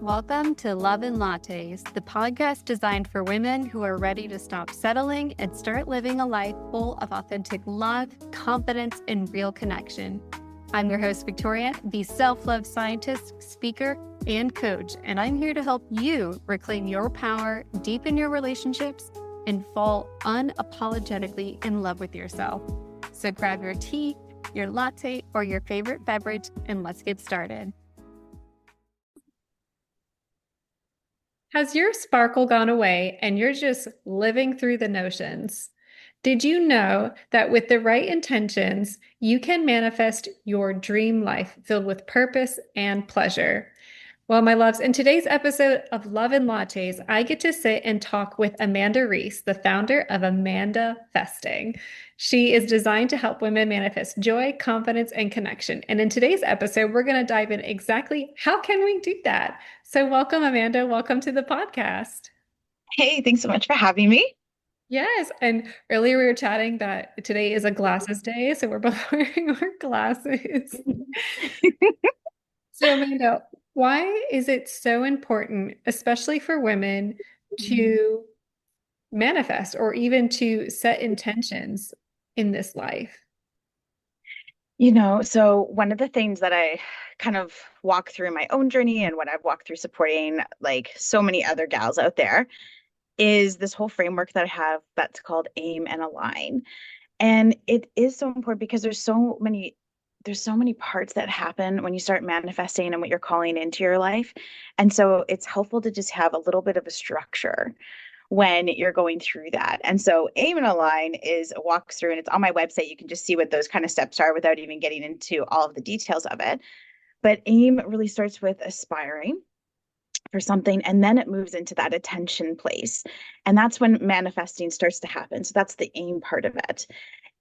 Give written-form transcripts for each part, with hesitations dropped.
Welcome to Love and Lattes, the podcast designed for women who are ready to stop settling and start living a life full of authentic love, confidence, and real connection. I'm your host, Victoria, the self-love scientist, speaker, and coach, and I'm here to help you reclaim your power, deepen your relationships, and fall unapologetically in love with yourself. So grab your tea, your latte, or your favorite beverage, and let's get started. Has your sparkle gone away and you're just living through the notions? Did you know that with the right intentions, you can manifest your dream life filled with purpose and pleasure? Well, my loves, in today's episode of Love and Lattes, I get to sit and talk with Amanda Reece, the founder of Amandafesting. She is designed to help women manifest joy, confidence, and connection. And in today's episode, we're going to dive in exactly how can we do that? So welcome, Amanda. Welcome to the podcast. Hey, thanks so much for having me. Yes. And earlier we were chatting that today is a glasses day. So we're both wearing our glasses. So, Amanda, why is it so important, especially for women, to manifest or even to set intentions in this life? So one of the things that I kind of walk through in my own journey and what I've walked through supporting like so many other gals out there is this whole framework that I have that's called aim and align. And it is so important because there's so many parts that happen when you start manifesting and what you're calling into your life. And so it's helpful to just have a little bit of a structure when you're going through that. And so aim and align is a walkthrough, and it's on my website. You can just see what those kind of steps are without even getting into all of the details of it. But aim really starts with aspiring for something, and then it moves into that attention place. And that's when manifesting starts to happen. So that's the aim part of it.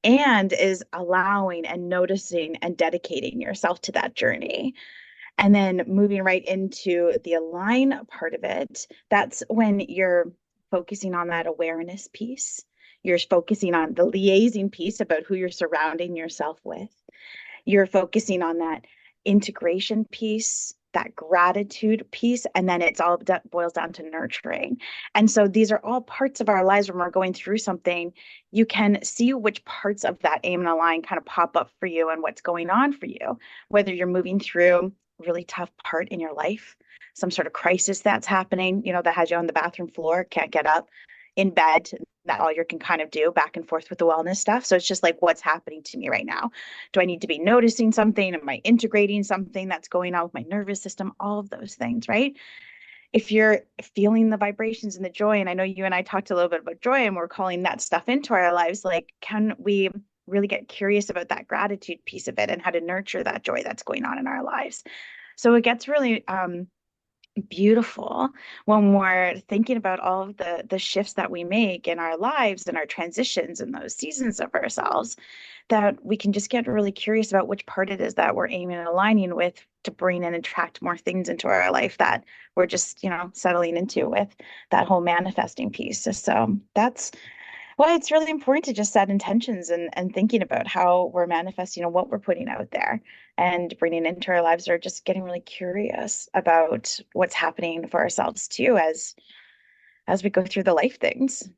And is allowing and noticing and dedicating yourself to that journey. And then moving right into the align part of it, that's when you're focusing on that awareness piece. You're focusing on the liaising piece about who you're surrounding yourself with. You're focusing on that integration piece, that gratitude piece, and then it's all that boils down to nurturing. And so these are all parts of our lives when we're going through something. You can see which parts of that aim and align kind of pop up for you and what's going on for you, whether you're moving through a really tough part in your life, some sort of crisis that's happening, that has you on the bathroom floor, can't get up, in bed, that all you can kind of do back and forth with the wellness stuff. So it's just like, what's happening to me right now? Do I need to be noticing something? Am I integrating something that's going on with my nervous system? All of those things, right? If you're feeling the vibrations and the joy, and I know you and I talked a little bit about joy and we're calling that stuff into our lives, like, can we really get curious about that gratitude piece of it and how to nurture that joy that's going on in our lives? So it gets really beautiful when we're thinking about all of the shifts that we make in our lives and our transitions and those seasons of ourselves, that we can just get really curious about which part it is that we're aiming and aligning with to bring and attract more things into our life that we're just settling into with that whole manifesting piece. So that's why it's really important to just set intentions and thinking about how we're manifesting and what we're putting out there and bringing into our lives, or just getting really curious about what's happening for ourselves too as we go through the life things.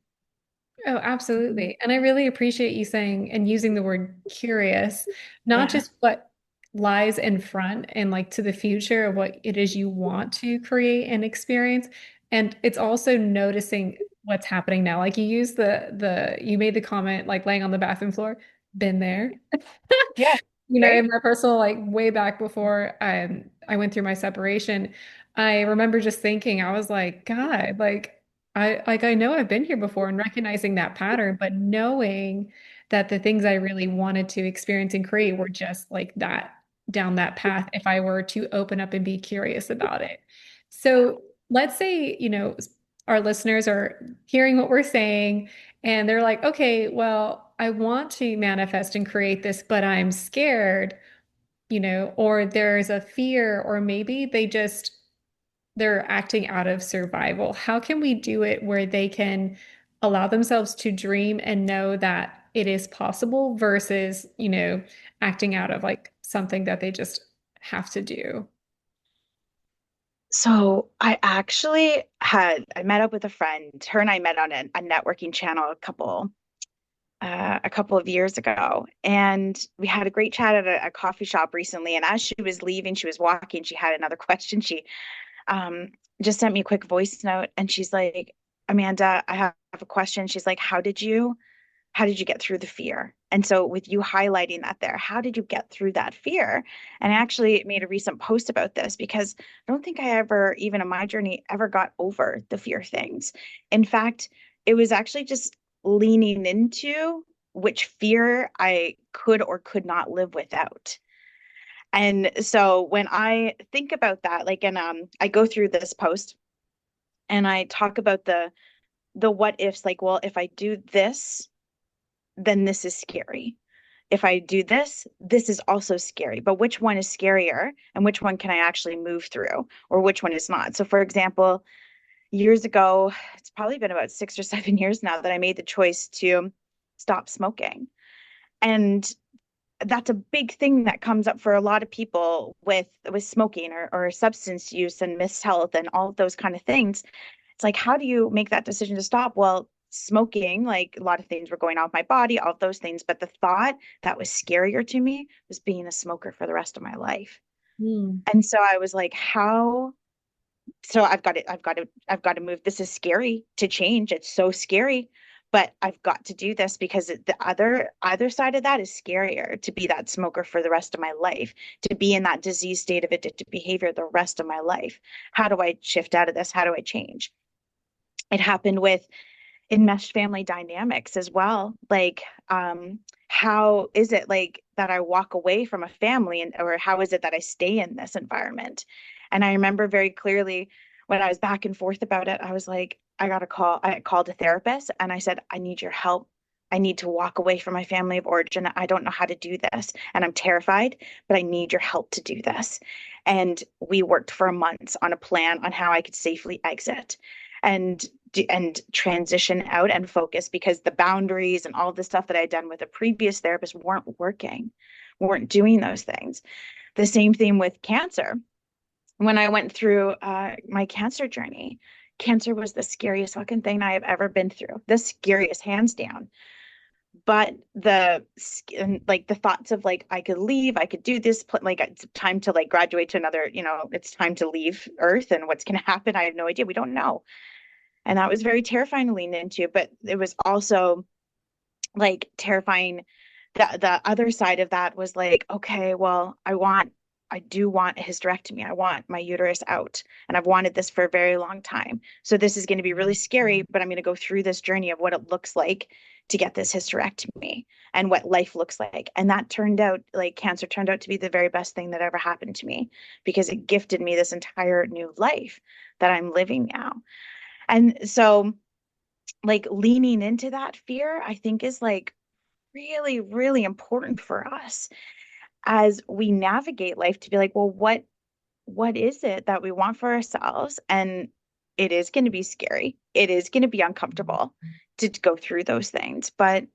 Oh, absolutely. And I really appreciate you saying and using the word curious, not Yeah. just what lies in front and like to the future of what it is you want to create and experience. And it's also noticing what's happening now. Like you use you made the comment like laying on the bathroom floor, been there. Yeah. In Right. my personal, like way back before I went through my separation, I remember just thinking, I was like, God, I know I've been here before and recognizing that pattern, but knowing that the things I really wanted to experience and create were just like that down that path if I were to open up and be curious about it. So let's say, our listeners are hearing what we're saying and they're like, okay, well, I want to manifest and create this, but I'm scared, or there's a fear, or maybe they're acting out of survival. How can we do it where they can allow themselves to dream and know that it is possible versus, acting out of like something that they just have to do? So I actually I met up with a friend. Her and I met on a networking channel a couple of years ago, and we had a great chat at a coffee shop recently. And as she was leaving, she was walking. She had another question. She um, just sent me a quick voice note, and she's like, "Amanda, I have a question." She's like, how did you get through the fear?" And so, with you highlighting that there, how did you get through that fear? And I actually made a recent post about this because I don't think I ever, even in my journey, ever got over the fear things. In fact, it was actually just leaning into which fear I could or could not live without. And so when I think about that, like, and I go through this post and I talk about the what ifs, like, well, if I do this, then this is scary. If I do this, this is also scary. But which one is scarier and which one can I actually move through or which one is not? So, for example, years ago, it's probably been about 6 or 7 years now that I made the choice to stop smoking. And that's a big thing that comes up for a lot of people with smoking or substance use and mishealth and all of those kind of things. It's like, how do you make that decision to stop? Well, smoking, like a lot of things were going off my body, all of those things. But the thought that was scarier to me was being a smoker for the rest of my life. Hmm. And so I was like, how? So I've got to move. This is scary to change. It's so scary, but I've got to do this because the either side of that is scarier to be that smoker for the rest of my life, to be in that disease state of addictive behavior the rest of my life. How do I shift out of this? How do I change? It happened with enmeshed family dynamics as well. Like, how is it like that I walk away from a family and or how is it that I stay in this environment? And I remember very clearly when I was back and forth about it, I was like, I called a therapist and I said, I need your help. I need to walk away from my family of origin. I don't know how to do this. And I'm terrified, but I need your help to do this. And we worked for months on a plan on how I could safely exit. And and transition out and focus because the boundaries and all the stuff that I'd done with a previous therapist weren't working, weren't doing those things. The same thing with cancer. When I went through my cancer journey, cancer was the scariest fucking thing I have ever been through. The scariest, hands down. But like the thoughts of like I could leave, I could do this, like it's time to like graduate to another, it's time to leave Earth and what's going to happen. I have no idea. We don't know. And that was very terrifying to lean into, but it was also like terrifying. The other side of that was like, okay, well, I do want a hysterectomy. I want my uterus out, and I've wanted this for a very long time. So this is going to be really scary, but I'm going to go through this journey of what it looks like to get this hysterectomy and what life looks like. And that turned out like cancer turned out to be the very best thing that ever happened to me because it gifted me this entire new life that I'm living now. And so, like, leaning into that fear, I think is like really, really important for us as we navigate life to be like, well, what is it that we want for ourselves? And it is going to be scary. It is going to be uncomfortable to go through those things. But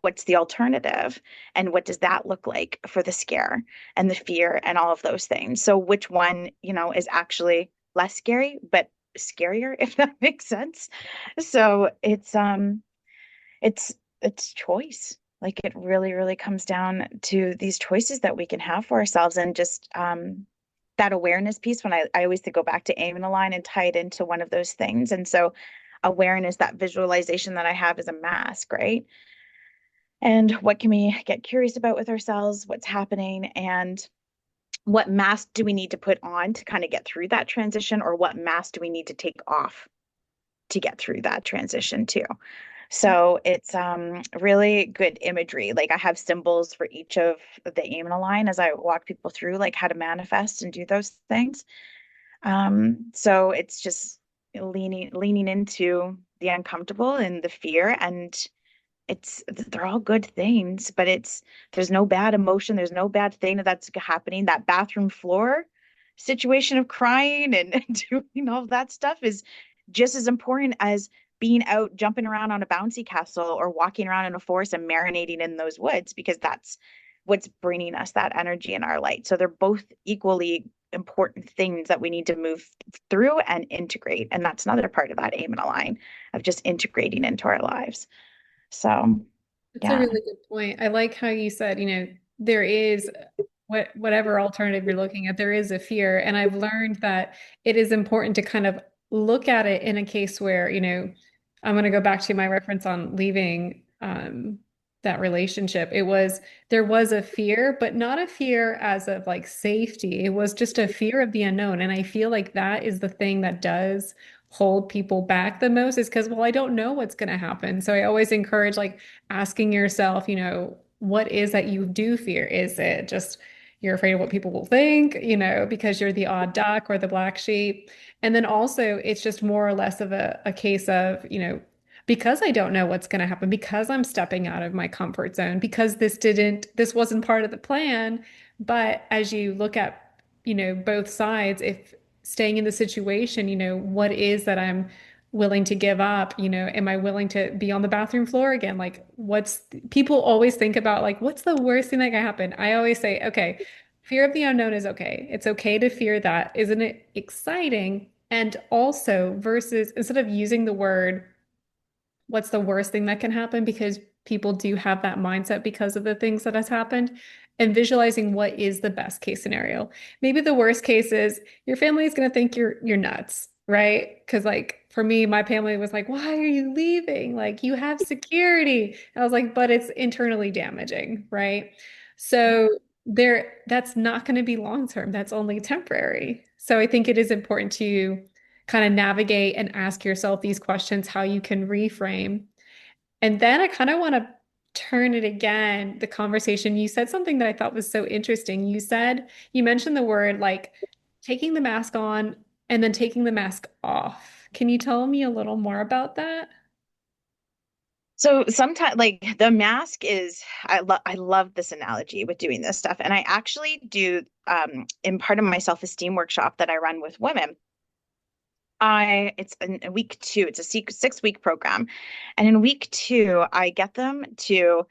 what's the alternative? And what does that look like for the scare and the fear and all of those things? So which one, is actually less scary, but scarier, if that makes sense. So it's it's choice. Like it really, really comes down to these choices that we can have for ourselves and just that awareness piece when I always go back to aim and align and tie it into one of those things. And so awareness, that visualization that I have is a mask, right? And what can we get curious about with ourselves, what's happening, and what mask do we need to put on to kind of get through that transition, or what mask do we need to take off to get through that transition too? So it's really good imagery. Like I have symbols for each of the aim and align as I walk people through like how to manifest and do those things. So it's just leaning into the uncomfortable and the fear and they're all good things, but there's no bad emotion, there's no bad thing that's happening. That bathroom floor situation of crying and doing all that stuff is just as important as being out jumping around on a bouncy castle or walking around in a forest and marinating in those woods because that's what's bringing us that energy in our light. So they're both equally important things that we need to move through and integrate. And that's another part of that aim and align of just integrating into our lives. So, It's a yeah. really good point. I like how you said, there is whatever alternative you're looking at, there is a fear. And I've learned that it is important to kind of look at it in a case where, I'm going to go back to my reference on leaving that relationship. There was a fear, but not a fear as of like safety. It was just a fear of the unknown. And I feel like that is the thing that does hold people back the most is because, well, I don't know what's going to happen. So I always encourage like asking yourself, what is that you do fear? Is it just you're afraid of what people will think, because you're the odd duck or the black sheep? And then also, it's just more or less of a case of, because I don't know what's going to happen, because I'm stepping out of my comfort zone, because this wasn't part of the plan. But as you look at, both sides, if staying in the situation, what is that I'm willing to give up? Am I willing to be on the bathroom floor again? Like, people always think about like, what's the worst thing that can happen? I always say, okay, fear of the unknown is okay. It's okay to fear that. Isn't it exciting? And also, versus instead of using the word, what's the worst thing that can happen? Because people do have that mindset because of the things that has happened. And visualizing what is the best case scenario. Maybe the worst case is your family is going to think you're nuts, right? Because like for me, my family was like, "Why are you leaving? Like you have security." And I was like, "But it's internally damaging, right?" So that's not going to be long term. That's only temporary. So I think it is important to kind of navigate and ask yourself these questions, how you can reframe. And then I kind of want to turn it again, the conversation. You said something that I thought was so interesting. You mentioned the word like taking the mask on and then taking the mask off. Can you tell me a little more about that? So sometimes like the mask is I love this analogy with doing this stuff. And I actually do in part of my self-esteem workshop that I run with women. I it's in week two, it's a 6 week program. And in week two, I get them to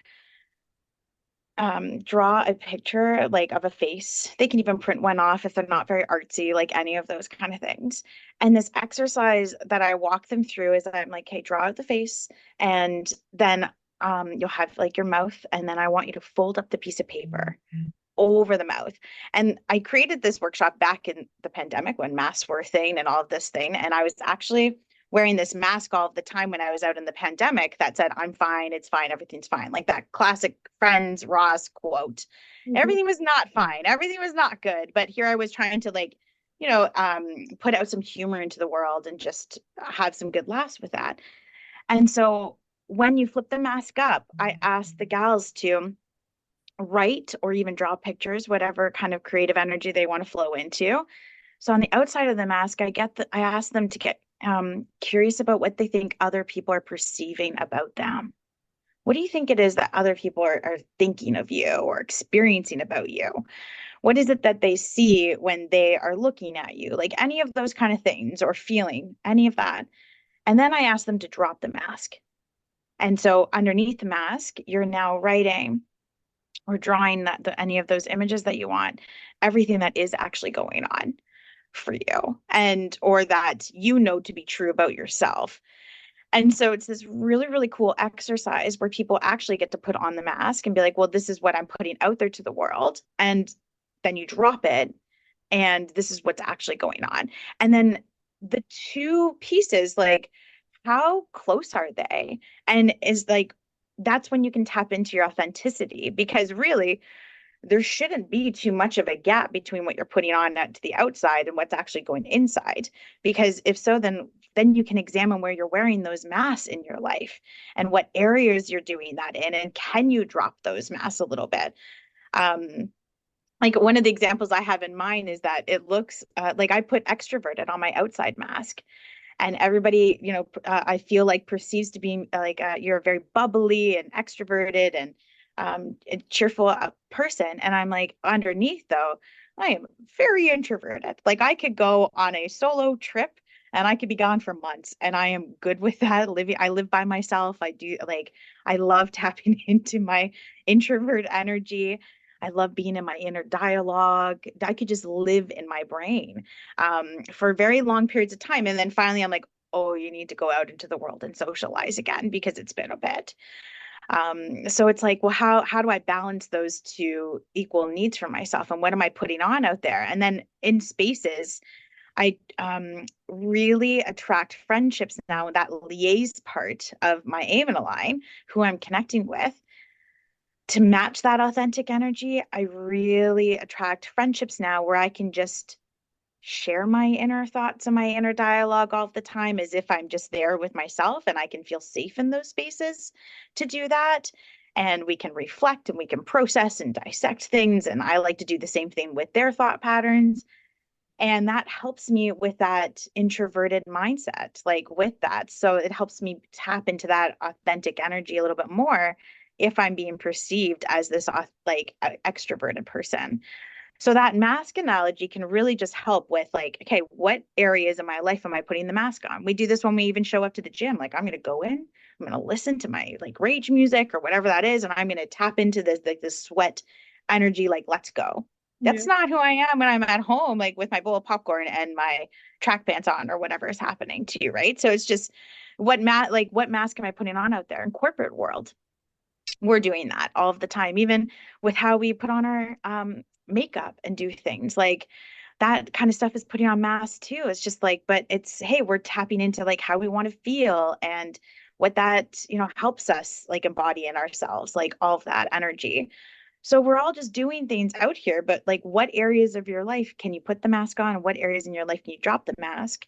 draw a picture like of a face. They can even print one off if they're not very artsy, like any of those kind of things. And this exercise that I walk them through is I'm like, hey, draw out the face, and then you'll have like your mouth, and then I want you to fold up the piece of paper over the mouth. And I created this workshop back in the pandemic when masks were a thing and all of this thing. And I was actually wearing this mask all of the time when I was out in the pandemic that said, I'm fine, it's fine, everything's fine. Like that classic Friends Ross quote. Mhm. Everything was not fine. Everything was not good. But here I was trying to like, put out some humor into the world and just have some good laughs with that. And so when you flip the mask up, I asked the gals to write or even draw pictures, whatever kind of creative energy they want to flow into. So on the outside of the mask, I ask them to get curious about what they think other people are perceiving about them. What do you think it is that other people are thinking of you or experiencing about you? What is it that they see when they are looking at you? Like any of those kind of things or feeling any of that. And then I ask them to drop the mask. And so underneath the mask, you're now writing or drawing any of those images that you want, everything that is actually going on for you and or that you know to be true about yourself. And so it's this really, really cool exercise where people actually get to put on the mask and be like, well, this is what I'm putting out there to the world. And then you drop it, and this is what's actually going on. And then the two pieces, like, how close are they? And is like, that's when you can tap into your authenticity because really there shouldn't be too much of a gap between what you're putting on to the outside and what's actually going inside. Because if so, then you can examine where you're wearing those masks in your life and what areas you're doing that in, and can you drop those masks a little bit? Um, like one of the examples I have in mind is that it looks like I put extroverted on my outside mask, and everybody, I feel like perceives to be like you're a very bubbly and extroverted and a cheerful person. And I'm like, underneath though, I am very introverted. Like I could go on a solo trip and I could be gone for months, and I am good with that. I live by myself. I love tapping into my introvert energy. I love being in my inner dialogue. I could just live in my brain for very long periods of time. And then finally, I'm like, oh, you need to go out into the world and socialize again because it's been a bit. So it's like, well, how do I balance those two equal needs for myself, and what am I putting on out there? And then in spaces, I really attract friendships now, that liaise part of my aim in a line, who I'm connecting with to match that authentic energy. I really attract friendships now where I can just share my inner thoughts and my inner dialogue all the time as if I'm just there with myself, and I can feel safe in those spaces to do that. And we can reflect and we can process and dissect things. And I like to do the same thing with their thought patterns. And that helps me with that introverted mindset, like with that. So it helps me tap into that authentic energy a little bit more if I'm being perceived as this like extroverted person. So that mask analogy can really just help with like, okay, what areas of my life am I putting the mask on? We do this when we even show up to the gym. Like I'm going to go in, I'm going to listen to my like rage music or whatever that is, and I'm going to tap into this like this sweat energy, like let's go. Yeah. That's not who I am when I'm at home, like with my bowl of popcorn and my track pants on or whatever is happening to you, right? So it's just what mask am I putting on out there in corporate world? We're doing that all of the time, even with how we put on our makeup and do things like that kind of stuff is putting on masks too. It's just like, but it's, hey, we're tapping into like how we want to feel and what that, helps us like embody in ourselves, like all of that energy. So we're all just doing things out here, but like what areas of your life can you put the mask on? And what areas in your life can you drop the mask?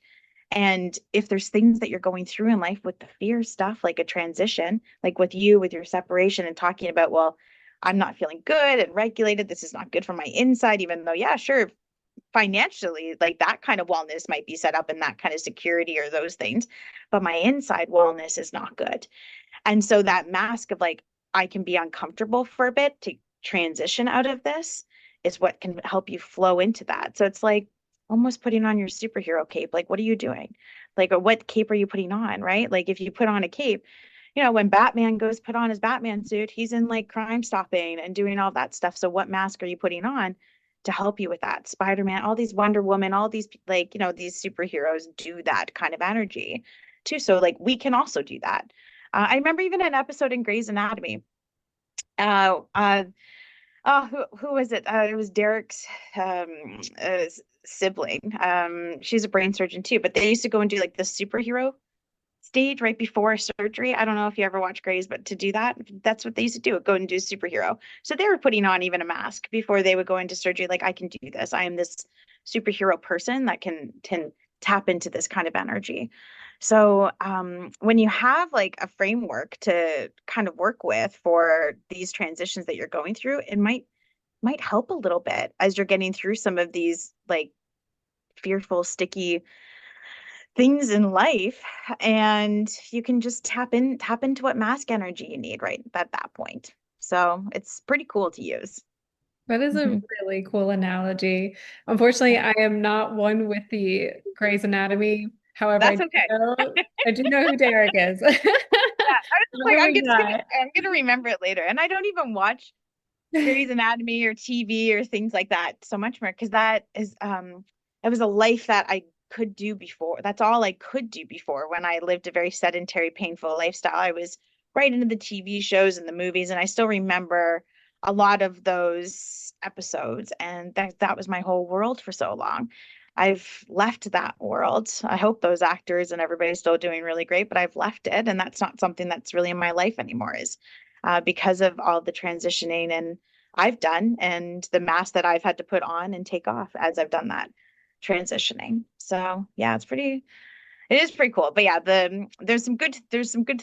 And if there's things that you're going through in life with the fear stuff, like a transition, like with you, with your separation and talking about, well, I'm not feeling good and regulated. This is not good for my inside, even though, yeah, sure, financially, like that kind of wellness might be set up and that kind of security or those things. But my inside wellness is not good. And so that mask of like, I can be uncomfortable for a bit to transition out of this is what can help you flow into that. So it's like almost putting on your superhero cape. Like, what are you doing? Like, or what cape are you putting on? Right? Like, if you put on a cape, when Batman goes put on his Batman suit, he's in like crime stopping and doing all that stuff. So, what mask are you putting on to help you with that? Spider-Man, all these Wonder Woman, all these like, these superheroes do that kind of energy too. So, like, we can also do that. I remember even an episode in Grey's Anatomy. Uh, uh, oh, who was it? It was Derek's sibling. She's a brain surgeon too, but they used to go and do like the superhero stage right before surgery. I don't know if you ever watch Grey's, but to do that, that's what they used to do, go and do superhero. So they were putting on even a mask before they would go into surgery. Like, I can do this. I am this superhero person that can tap into this kind of energy. So when you have like a framework to kind of work with for these transitions that you're going through, it might help a little bit as you're getting through some of these like fearful, sticky things in life, and you can just tap into what mask energy you need right at that point. So it's pretty cool to use. That is a Hmm. really cool analogy. Unfortunately, I am not one with the Grey's Anatomy. However, That's okay. I do know who Derek is. Yeah, I was just like, Other than that, I'm gonna remember it later. And I don't even watch Grey's Anatomy or TV or things like that so much more, because it was a life that I could do before. That's all I could do before when I lived a very sedentary, painful lifestyle. I was right into the TV shows and the movies, and I still remember a lot of those episodes, and that was my whole world for so long. I've left that world. I hope those actors and everybody's still doing really great, but I've left it, and that's not something that's really in my life anymore. Is because of all the transitioning and I've done, and the mask that I've had to put on and take off as I've done that transitioning. So yeah, it is pretty cool. But yeah, there's some good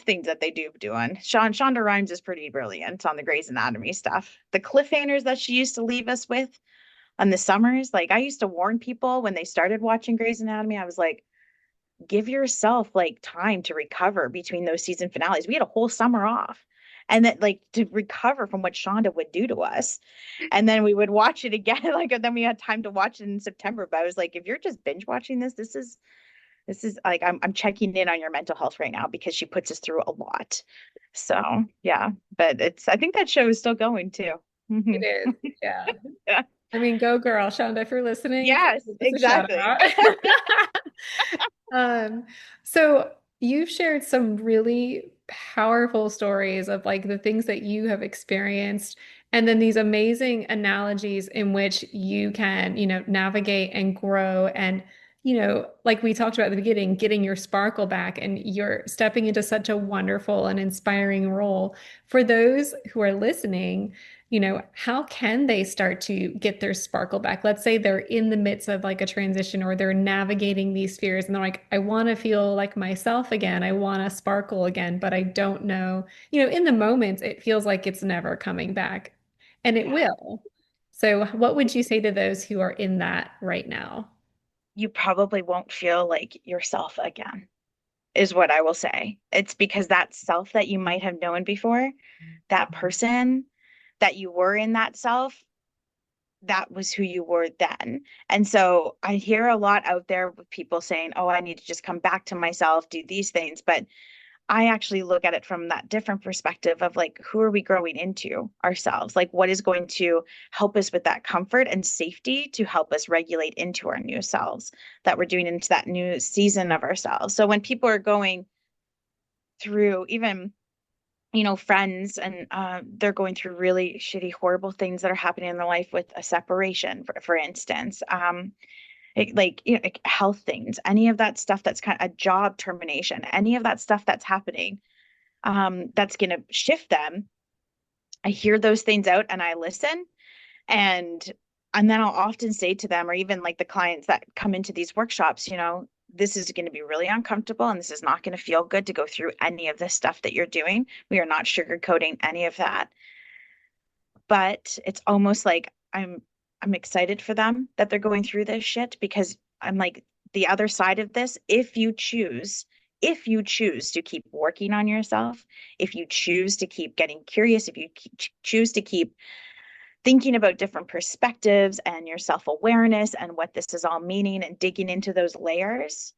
things that they do on Shonda Rhimes is pretty brilliant on the Grey's Anatomy stuff. The cliffhangers that she used to leave us with on the summers, like I used to warn people when they started watching Grey's Anatomy, I was like, give yourself like time to recover between those season finales. We had a whole summer off. And that like to recover from what Shonda would do to us. And then we would watch it again. Like, and then we had time to watch it in September. But I was like, if you're just binge watching this is like I'm checking in on your mental health right now, because she puts us through a lot. So yeah. But I think that show is still going too. It is. Yeah. Yeah. I mean, go girl, Shonda, if you're listening, please Yes, give us a shout exactly. out. Um, so you've shared some really powerful stories of like the things that you have experienced, and then these amazing analogies in which you can, navigate and grow and, like we talked about at the beginning, getting your sparkle back, and you're stepping into such a wonderful and inspiring role. For those who are listening, how can they start to get their sparkle back? Let's say they're in the midst of like a transition or they're navigating these fears and they're like, I want to feel like myself again. I want to sparkle again, but I don't know. In the moment, it feels like it's never coming back, and it Yeah. will. So, what would you say to those who are in that right now? You probably won't feel like yourself again, is what I will say. It's because that self that you might have known before, that person that you were in that self, that was who you were then. And so I hear a lot out there with people saying, oh, I need to just come back to myself, do these things. But I actually look at it from that different perspective of like, who are we growing into ourselves? Like, what is going to help us with that comfort and safety to help us regulate into our new selves that we're doing into that new season of ourselves? So when people are going through even friends and they're going through really shitty, horrible things that are happening in their life with a separation, for instance, like health things, any of that stuff that's kind of a job termination, any of that stuff that's happening, that's going to shift them. I hear those things out and I listen, and and then I'll often say to them, or even like the clients that come into these workshops, this is going to be really uncomfortable and this is not going to feel good to go through any of this stuff that you're doing. We are not sugarcoating any of that. But it's almost like I'm excited for them that they're going through this shit, because I'm like, the other side of this, if you choose to keep working on yourself, if you choose to keep getting curious, if you choose to keep thinking about different perspectives and your self-awareness and what this is all meaning and digging into those layers,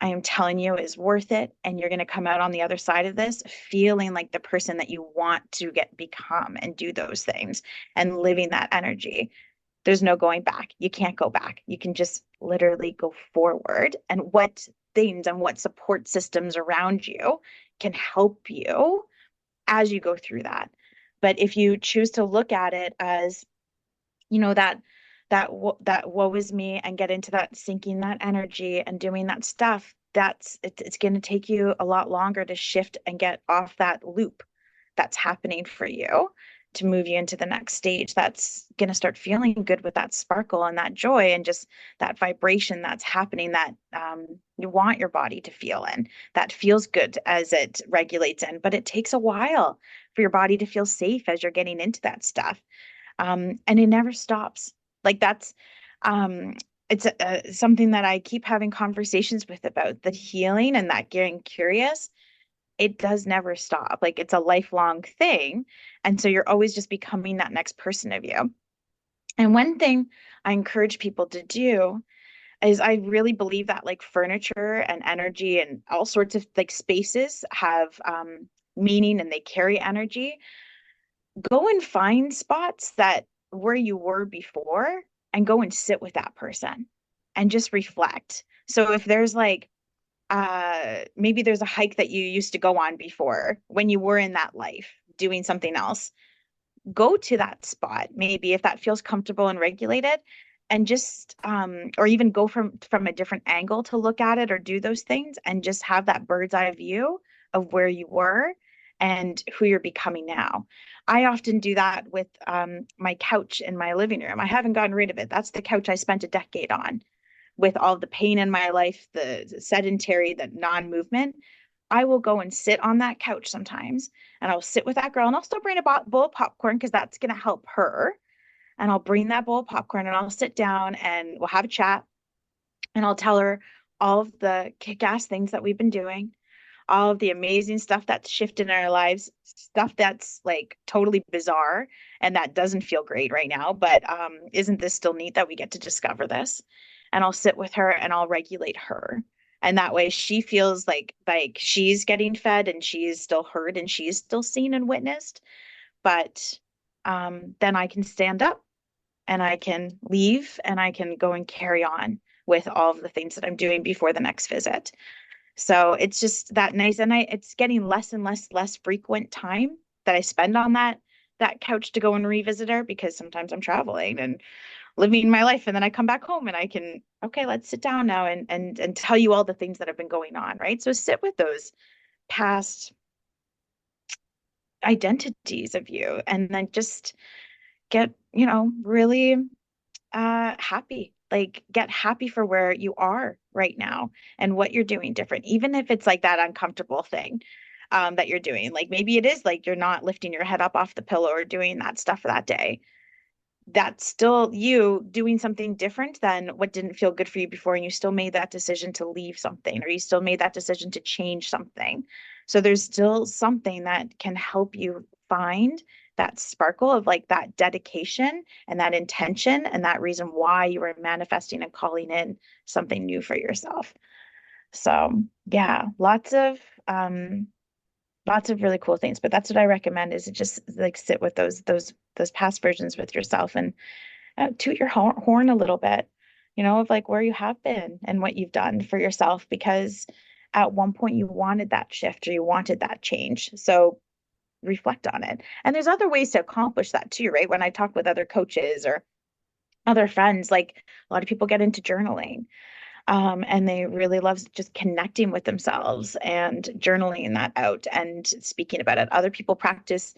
I am telling you is worth it. And you're going to come out on the other side of this feeling like the person that you want to become and do those things and living that energy. There's no going back. You can't go back. You can just literally go forward. And what things and what support systems around you can help you as you go through that. But if you choose to look at it as, that that woe is me, and get into that sinking that energy and doing that stuff, it's going to take you a lot longer to shift and get off that loop that's happening for you, to move you into the next stage that's going to start feeling good with that sparkle and that joy and just that vibration that's happening, that you want your body to feel in, that feels good as it regulates in. But it takes a while for your body to feel safe as you're getting into that stuff, and it never stops. Like that's um, it's something that I keep having conversations with about the healing and that getting curious. It does never stop. Like it's a lifelong thing, and so you're always just becoming that next person of you. And one thing I encourage people to do is, I really believe that like furniture and energy and all sorts of like spaces have meaning and they carry energy. Go and find spots that where you were before, and go and sit with that person and just reflect. So if there's like maybe there's a hike that you used to go on before when you were in that life doing something else, go to that spot, maybe if that feels comfortable and regulated, and just or even go from a different angle to look at it or do those things, and just have that bird's eye view of where you were and who you're becoming now. I often do that with my couch in my living room. I haven't gotten rid of it. That's the couch I spent a decade on, with all the pain in my life, the sedentary, the non-movement. I will go and sit on that couch sometimes, and I'll sit with that girl, and I'll still bring a bowl of popcorn because that's going to help her. And I'll bring that bowl of popcorn and I'll sit down and we'll have a chat, and I'll tell her all of the kick-ass things that we've been doing, all of the amazing stuff that's shifted in our lives, stuff that's like totally bizarre and that doesn't feel great right now, but isn't this still neat that we get to discover this? And I'll sit with her and I'll regulate her. And that way she feels like she's getting fed and she's still heard and she's still seen and witnessed. But then I can stand up and I can leave and I can go and carry on with all of the things that I'm doing before the next visit. So it's just that nice. And it's getting less and less frequent time that I spend on that couch to go and revisit her because sometimes I'm traveling and living my life and then I come back home and I can, okay, let's sit down now and tell you all the things that have been going on, right? So sit with those past identities of you and then just get, really happy. Like get happy for where you are right now and what you're doing different, even if it's like that uncomfortable thing that you're doing. Like maybe it is like you're not lifting your head up off the pillow or doing that stuff for that day. That's still you doing something different than what didn't feel good for you before, and you still made that decision to leave something, or you still made that decision to change something. So there's still something that can help you find that sparkle of like that dedication and that intention and that reason why you are manifesting and calling in something new for yourself. So yeah, lots of really cool things. But that's what I recommend is to just like sit with those past versions with yourself and toot your horn a little bit, of like where you have been and what you've done for yourself, because at one point you wanted that shift or you wanted that change. So reflect on it. And there's other ways to accomplish that too, right? When I talk with other coaches or other friends, like a lot of people get into journaling. And they really love just connecting with themselves and journaling that out and speaking about it. Other people practice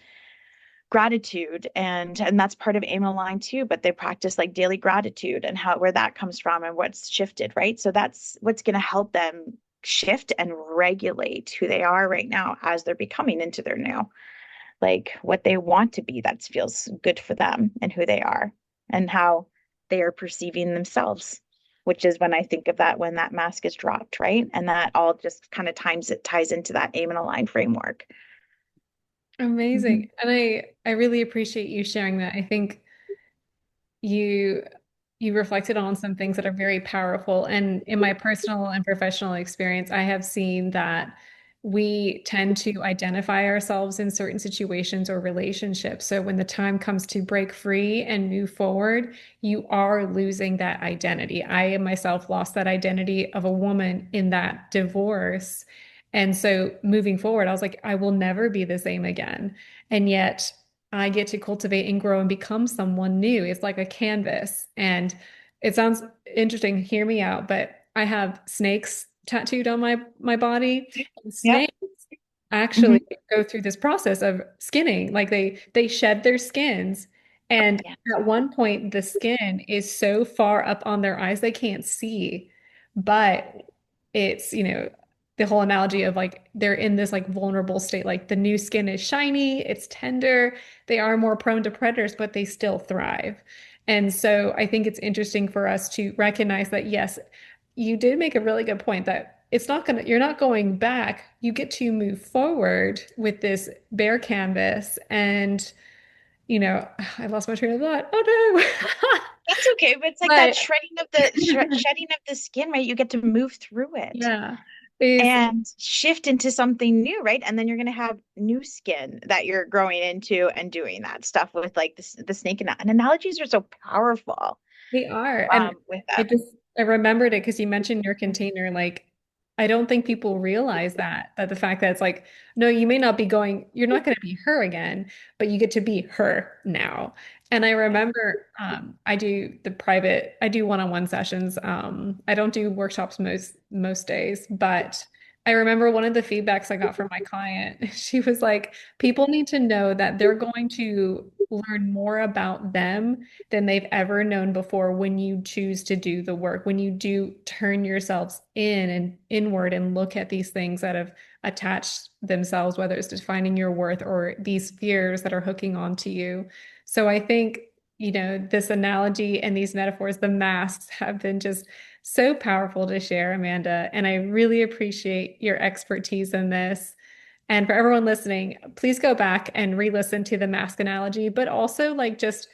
gratitude and that's part of aim align too, but they practice like daily gratitude and how where that comes from and what's shifted, right? So that's what's going to help them shift and regulate who they are right now as they're becoming into their new, like what they want to be that feels good for them and who they are and how they are perceiving themselves, which is when I think of that when that mask is dropped, right? And that all just kind of ties into that aim and align framework. Amazing. Mhm. And I really appreciate you sharing that. I think you you reflected on some things that are very powerful. And in my personal and professional experience, I have seen that we tend to identify ourselves in certain situations or relationships. So when the time comes to break free and move forward, you are losing that identity. I myself lost that identity of a woman in that divorce. And so moving forward, I was like, I will never be the same again. And yet, I get to cultivate and grow and become someone new. It's like a canvas. And it sounds interesting, hear me out, but I have snakes tattooed on my body. And Yep. snakes actually Hmm. go through this process of skinning. Like they shed their skins. And Yeah. at one point, the skin is so far up on their eyes they can't see. But it's, the whole analogy of like they're in this like vulnerable state. Like the new skin is shiny, it's tender, they are more prone to predators, but they still thrive. And so I think it's interesting for us to recognize that, yes, you did make a really good point that you're not going back. You get to move forward with this bare canvas. And, I lost my train of thought. Oh no. That's okay, but it's like that But shredding of the shedding of the skin, right? You get to move through it yeah, is and shift into something new, right? And then you're going to have new skin that you're growing into and doing that stuff with like the snake and analogies are so powerful they are. And with I them. just I remembered it because you mentioned your container. Like, I don't think people realize that the fact that it's like, no, you may not be going, you're not going to be her again, but you get to be her now. And I Yeah. remember I do one-on-one sessions. I don't do workshops most days, but I remember one of the feedbacks I got from my client. She was like, people need to know that they're going to learn more about them than they've ever known before when you choose to do the work, when you do turn yourselves in and inward and look at these things that have attached themselves, whether it's defining your worth or these fears that are hooking onto you. So I think, this analogy and these metaphors, the masks have been just so powerful to share, Amanda. And I really appreciate your expertise in this. And for everyone listening, please go back and re-listen to the mask analogy, but also like just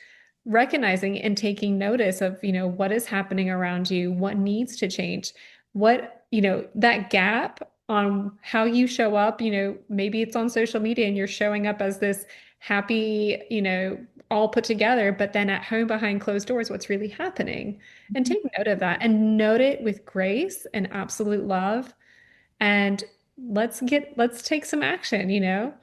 recognizing and taking notice of, what is happening around you, what needs to change, what, that gap on how you show up, maybe it's on social media and you're showing up as this happy, all put together, but then at home behind closed doors, what's really happening? And Mhm. take note of that and note it with grace and absolute love. And let's take some action, you know?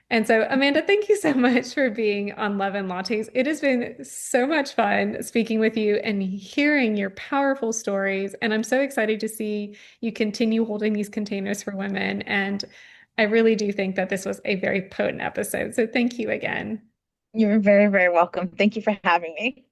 And so, Amanda, thank you so much for being on Love and Lattes. It has been so much fun speaking with you and hearing your powerful stories. And I'm so excited to see you continue holding these containers for women. And I really do think that this was a very potent episode. So thank you again. You're very, very welcome. Thank you for having me.